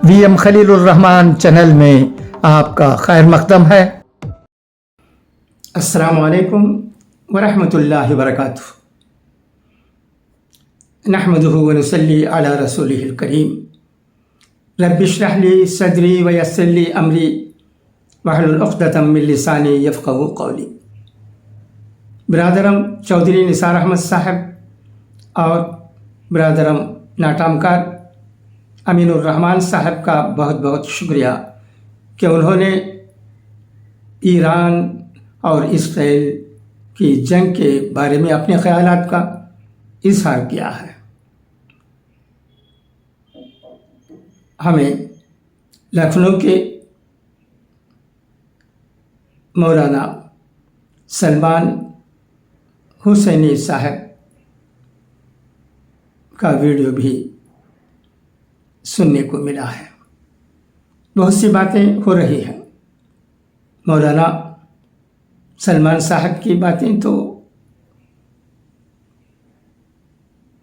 وی M خلیل الرحمان channel میں آپ کا خیر مقدم ہے۔ السلام علیکم ورحمۃ اللہ وبرکاتہ۔ نحمده ونصلی علی رسولہ الکریم۔ رب اشرح لی صدری ویسر لی امری واحلل عقدۃ من لسانی یفقہوا قولی۔ برادرم چودھری نثار احمد صاحب اور برادرم ناٹامکار امین الرحمان صاحب کا بہت بہت شکریہ کہ انہوں نے ایران اور اسرائیل کی جنگ کے بارے میں اپنے خیالات کا اظہار کیا ہے۔ ہمیں لکھنؤ کے مولانا سلمان حسینی صاحب کا ویڈیو بھی سننے کو ملا ہے۔ بہت سی باتیں ہو رہی ہیں۔ مولانا سلمان صاحب کی باتیں تو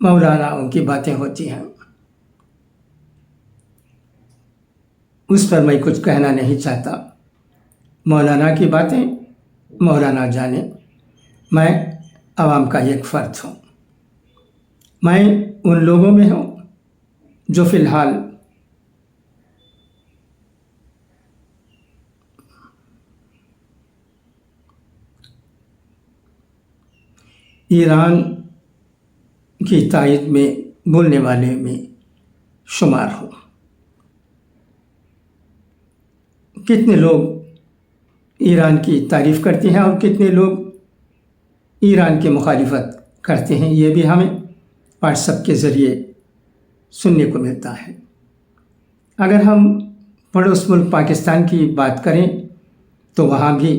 مولانا کی باتیں ہوتی ہیں، اس پر میں کچھ کہنا نہیں چاہتا۔ مولانا کی باتیں مولانا جانے، میں عوام کا ایک فرد ہوں۔ میں ان لوگوں میں ہوں جو فی الحال ایران کی تائید میں بولنے والے میں شمار ہوں۔ کتنے لوگ ایران کی تعریف کرتے ہیں اور کتنے لوگ ایران کی مخالفت کرتے ہیں، یہ بھی ہمیں واٹس ایپ کے ذریعے سننے کو ملتا ہے۔ اگر ہم پڑوس ملک پاکستان کی بات کریں تو وہاں بھی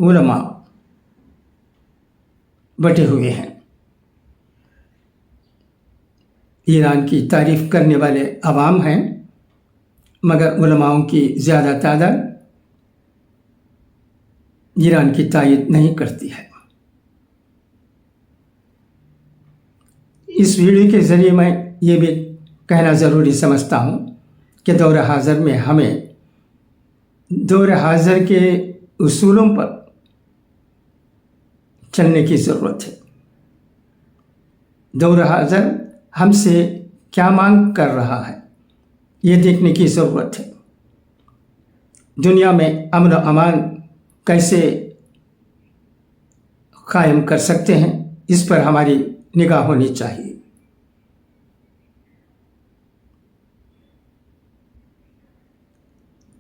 علماء بٹے ہوئے ہیں۔ ایران کی تعریف کرنے والے عوام ہیں، مگر علماؤں کی زیادہ تعداد ایران کی تائید نہیں کرتی ہے۔ اس ویڈیو کے ذریعے میں یہ بھی کہنا ضروری سمجھتا ہوں کہ دور حاضر میں ہمیں دور حاضر کے اصولوں پر چلنے کی ضرورت ہے۔ دور حاضر ہم سے کیا مانگ کر رہا ہے، یہ دیکھنے کی ضرورت ہے۔ دنیا میں امن و امان کیسے قائم کر سکتے ہیں، اس پر ہماری نگاہ ہونی چاہیے۔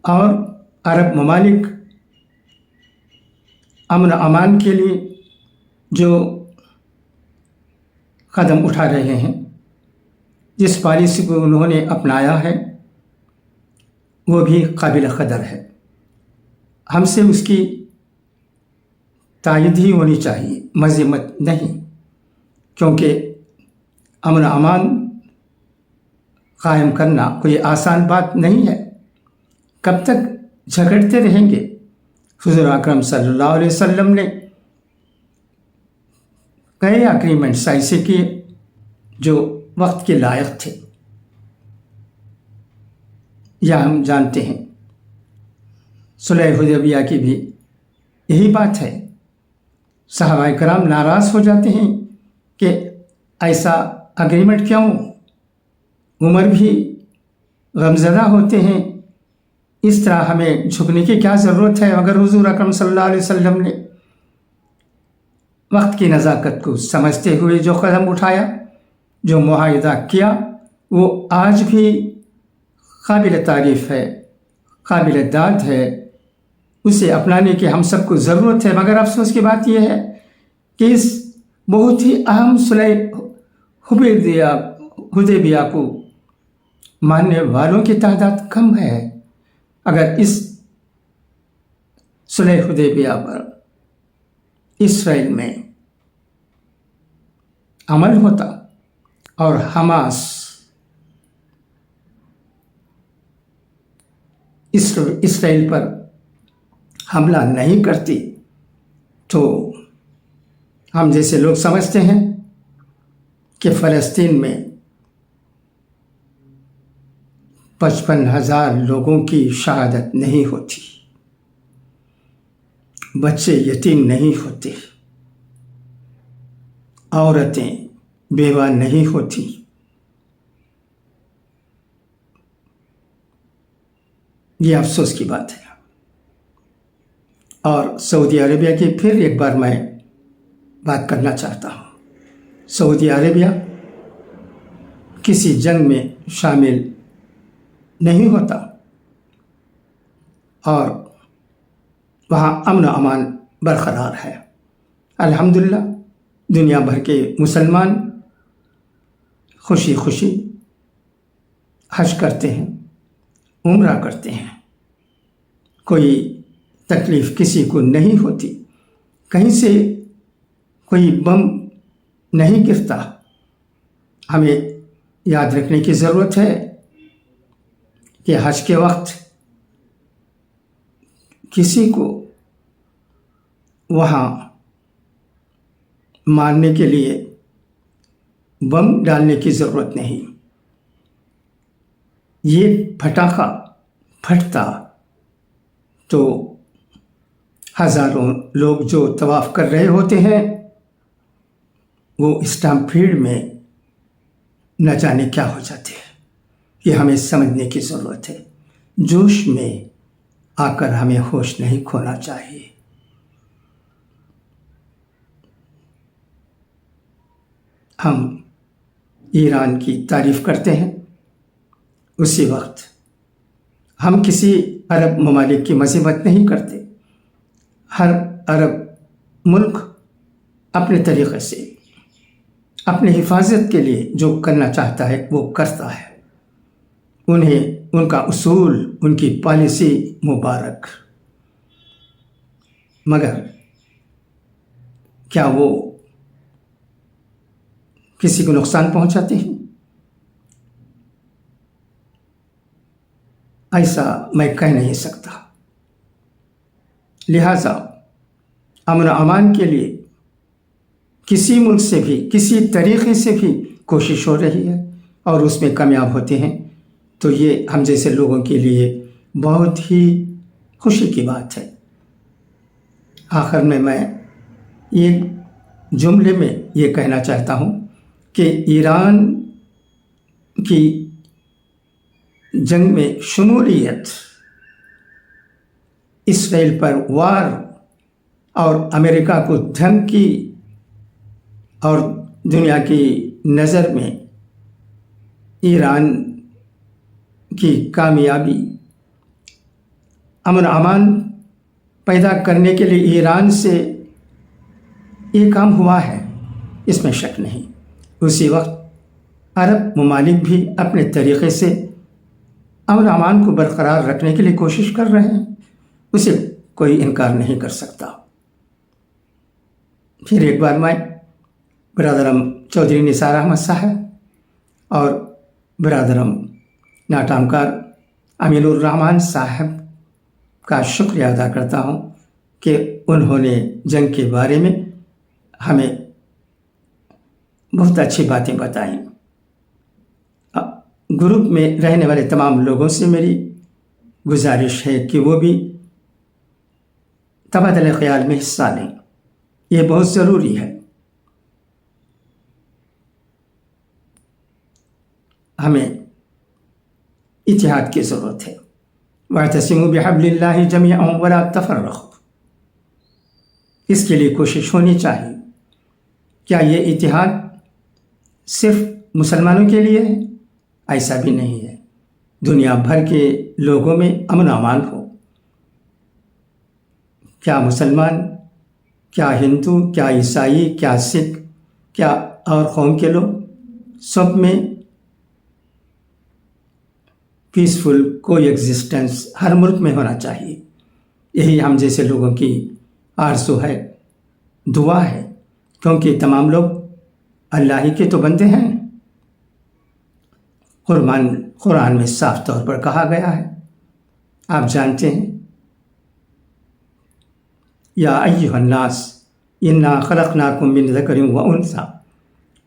اور عرب ممالک امن و امان کے لیے جو قدم اٹھا رہے ہیں، جس پالیسی کو انہوں نے اپنایا ہے، وہ بھی قابل قدر ہے۔ ہم سے اس کی تائید ہی ہونی چاہیے، مذمت نہیں، کیونکہ امن و امان قائم کرنا کوئی آسان بات نہیں ہے۔ کب تک جھگڑتے رہیں گے؟ حضور اکرم صلی اللہ علیہ وسلم نے کئی اگریمنٹس ایسے کیے جو وقت کے لائق تھے، یا ہم جانتے ہیں صلح حدیبیہ کی بھی یہی بات ہے۔ صحابہ کرام ناراض ہو جاتے ہیں کہ ایسا اگریمنٹ کیوں؟ عمر بھی غمزدہ ہوتے ہیں، اس طرح ہمیں جھکنے کی کیا ضرورت ہے؟ اگر حضور اکرم صلی اللہ علیہ وسلم نے وقت کی نزاکت کو سمجھتے ہوئے جو قدم اٹھایا، جو معاہدہ کیا، وہ آج بھی قابل تعریف ہے، قابل داد ہے، اسے اپنانے کی ہم سب کو ضرورت ہے۔ مگر افسوس کی بات یہ ہے کہ اس بہت ہی اہم صلح حدیبیہ کو ماننے والوں کی تعداد کم ہے۔ اگر اس صلح حدیبیہ پر اسرائیل میں عمل ہوتا اور حماس اسرائیل پر حملہ نہیں کرتی تو ہم جیسے لوگ سمجھتے ہیں کہ فلسطین میں 55,000 لوگوں کی شہادت نہیں ہوتی، بچے یتیم نہیں ہوتے، عورتیں بیوہ نہیں ہوتی، یہ افسوس کی بات ہے۔ اور سعودی عربیہ کی پھر ایک بار میں بات کرنا چاہتا ہوں۔ سعودی عربیہ کسی جنگ میں شامل نہیں ہوتا اور وہاں امن و امان برقرار ہے۔ الحمدللہ دنیا بھر کے مسلمان خوشی خوشی حج کرتے ہیں، عمرہ کرتے ہیں، کوئی تکلیف کسی کو نہیں ہوتی، کہیں سے کوئی بم نہیں گرتا۔ ہمیں یاد رکھنے کی ضرورت ہے کہ حج کے وقت کسی کو وہاں مارنے کے لیے بم ڈالنے کی ضرورت نہیں۔ یہ پٹاخہ پھٹتا تو ہزاروں لوگ جو طواف کر رہے ہوتے ہیں وہ اسٹمپیڈ میں نہ جانے کیا ہو جاتے ہیں۔ یہ ہمیں سمجھنے کی ضرورت ہے۔ جوش میں آ کر ہمیں ہوش نہیں کھونا چاہیے۔ ہم ایران کی تعریف کرتے ہیں، اسی وقت ہم کسی عرب ممالک کی مذمت نہیں کرتے۔ ہر عرب ملک اپنے طریقے سے اپنی حفاظت کے لیے جو کرنا چاہتا ہے وہ کرتا ہے۔ ان کا اصول، ان کی پالیسی مبارک، مگر کیا وہ کسی کو نقصان پہنچاتے ہیں؟ ایسا میں کہہ نہیں سکتا۔ لہذا امن و امان کے لیے کسی ملک سے بھی کسی طریقے سے بھی کوشش ہو رہی ہے اور اس میں کامیاب ہوتے ہیں تو یہ ہم جیسے لوگوں کے لیے بہت ہی خوشی کی بات ہے۔ آخر میں ایک جملے میں یہ کہنا چاہتا ہوں کہ ایران کی جنگ میں شمولیت، اسرائیل پر وار اور امریکہ کو دھمکی اور دنیا کی نظر میں ایران کی کامیابی امن و امان پیدا کرنے کے لیے ایران سے یہ کام ہوا ہے، اس میں شک نہیں۔ اسی وقت عرب ممالک بھی اپنے طریقے سے امن و امان کو برقرار رکھنے کے لیے کوشش کر رہے ہیں، اسے کوئی انکار نہیں کر سکتا۔ پھر ایک بار میں برادرم چودھری نثار احمد صاحب اور برادرم ناٹامکار امین الرحمن صاحب کا شکریہ ادا کرتا ہوں کہ انہوں نے جنگ کے بارے میں ہمیں بہت اچھی باتیں بتائیں۔ گروپ میں رہنے والے تمام لوگوں سے میری گزارش ہے کہ وہ بھی تبادلہ خیال میں حصہ لیں، یہ بہت ضروری ہے۔ ہمیں اتحاد کی ضرورت ہے۔ وَاعْتَصِمُوا بِحَبْلِ اللَّهِ جَمِيعًا وَلَا تَفَرَّقُوا، اس کے لیے کوشش ہونی چاہیے۔ کیا یہ اتحاد صرف مسلمانوں کے لیے ہے؟ ایسا بھی نہیں ہے، دنیا بھر کے لوگوں میں امن و امان ہو۔ کیا مسلمان، کیا ہندو، کیا عیسائی، کیا سکھ، کیا اور قوم کے لوگ، سب میں پیسفل کوئی ایگزسٹنس ہر ملک میں ہونا چاہیے۔ یہی ہم جیسے لوگوں کی آرزو ہے، دعا ہے، کیونکہ تمام لوگ اللہ ہی کے تو بندے ہیں۔ قرآن میں صاف طور پر کہا گیا ہے، آپ جانتے ہیں، یا ایھا الناس انا خلقناکم من ذکر و انثی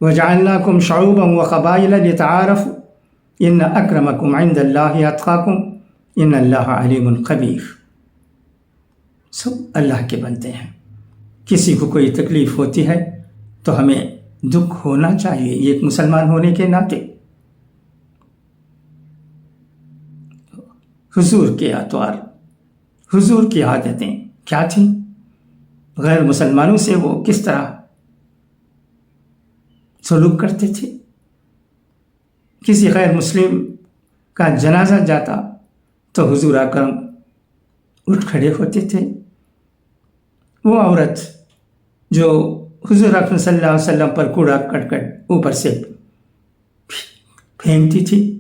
وجعلناکم شعوبا وقبائل لتعارفوا ان اکرمکم عند اللہ اتقاکم ان اللہ علیم خبیر۔ سب اللہ کے بندے ہیں۔ کسی کو کوئی تکلیف ہوتی ہے تو ہمیں دکھ ہونا چاہیے، یہ ایک مسلمان ہونے کے ناطے۔ حضور کے اطوار، حضور کی عادتیں کیا تھیں؟ غیر مسلمانوں سے وہ کس طرح سلوک کرتے تھے؟ کسی غیر مسلم کا جنازہ جاتا تو حضور اکرم اٹھ کھڑے ہوتے تھے۔ وہ عورت جو حضور اکرم صلی اللہ علیہ وسلم پر کوڑا کرکٹ اوپر سے پھینکتی تھی،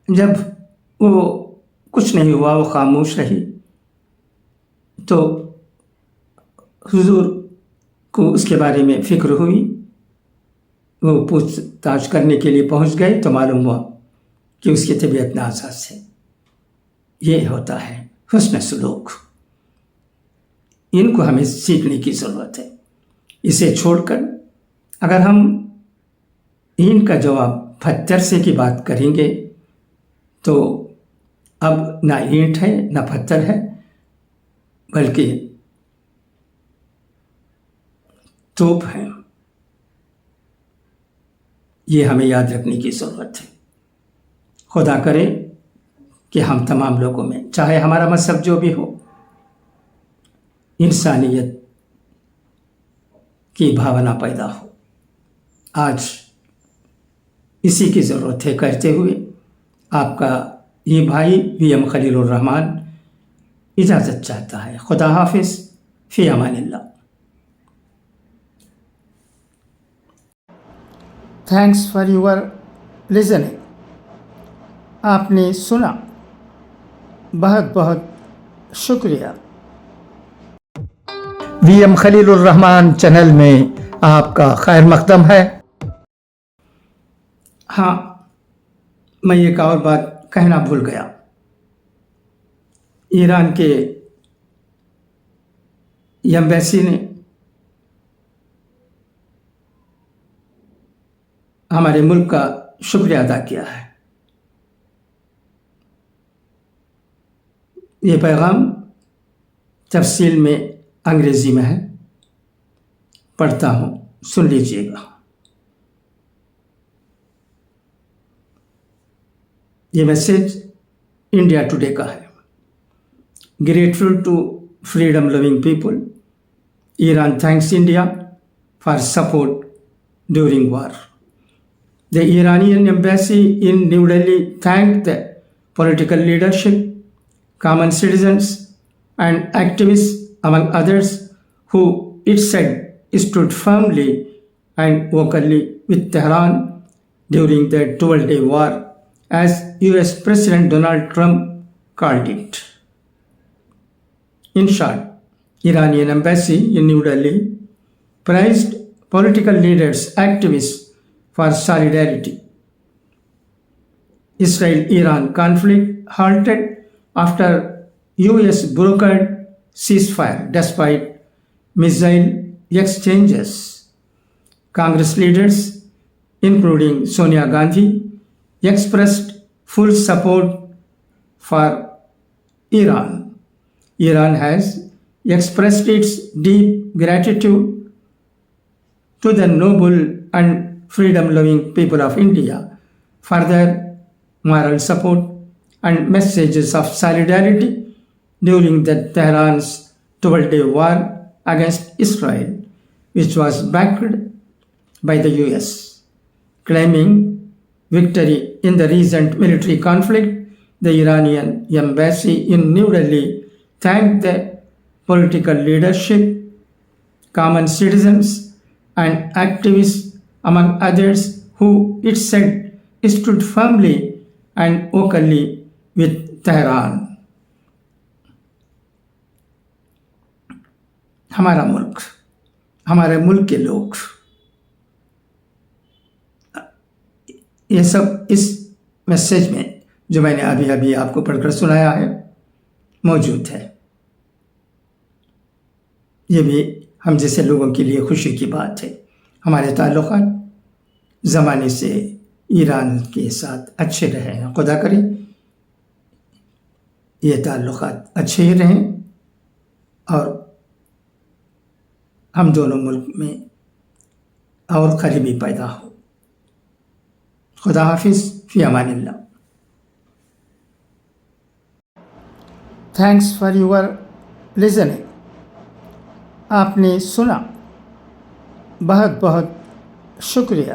جب وہ کچھ نہیں ہوا، وہ خاموش رہی، تو حضور کو اس کے بارے میں فکر ہوئی۔ وہ پوچھ تاچھ کرنے کے لیے پہنچ گئے تو معلوم ہوا کہ اس کی طبیعت ناساز ہے۔ یہ ہوتا ہے حسن سلوک، ان کو ہمیں سیکھنے کی ضرورت ہے۔ اسے چھوڑ کر اگر ہم ان کا جواب پتھر سے کی بات کریں گے تو اب نہ اینٹ ہے نہ پتھر ہے، بلکہ توپ ہے۔ یہ ہمیں یاد رکھنے کی ضرورت ہے۔ خدا کرے کہ ہم تمام لوگوں میں، چاہے ہمارا مذہب جو بھی ہو، انسانیت کی بھاونا پیدا ہو۔ آج اسی کی ضرورت ہے کہتے ہوئے آپ کا یہ بھائی VM خلیل الرحمن اجازت چاہتا ہے۔ خدا حافظ، فی امان اللہ۔ Thanks for your listening. آپ نے سنا، بہت بہت شکریہ۔ VM خلیل الرحمن چینل میں آپ کا خیر مقدم ہے۔ ہاں، میں ایک اور بات کہنا بھول گیا۔ ایران کے ایمبیسی نے ہمارے ملک کا شکریہ ادا کیا ہے۔ یہ پیغام تفصیل میں انگریزی میں ہے، پڑھتا ہوں، سن لیجیے گا۔ یہ میسیج انڈیا ٹوڈے کا ہے۔ Grateful to freedom loving people, Iran thanks India for support during war. The Iranian embassy in New Delhi thanked the political leadership, common citizens, and activists, among others, who it said stood firmly and vocally with Tehran during the 12-day war, as US President Donald Trump called it. In short, Iranian embassy in New Delhi praised political leaders, activists for solidarity. Israel-Iran conflict halted after US brokered ceasefire despite missile exchanges. Congress leaders, including Sonia Gandhi, expressed full support for Iran. Iran has expressed its deep gratitude to the noble and freedom-loving people of India for their moral support and messages of solidarity during the Tehran's 12-day war against Israel, which was backed by the US. Claiming victory in the recent military conflict, the Iranian embassy in New Delhi thanked the political leadership, common citizens, and activists, among others, who it said stood firmly and vocally with Tehran. ہمارا ملک، ہمارے ملک کے لوگ، یہ سب اس message میں جو میں نے ابھی آپ کو پڑھ کر سنایا ہے موجود ہے۔ یہ بھی ہم جیسے لوگوں کے لیے خوشی کی بات ہے۔ ہمارے تعلقات زمانے سے ایران کے ساتھ اچھے رہیں. خدا کرے یہ تعلقات اچھے ہی رہیں اور ہم دونوں ملک میں اور قریبی پیدا ہو. خدا حافظ، فی امان اللہ. Thanks for your listening. آپ نے سنا، بہت بہت شکریہ.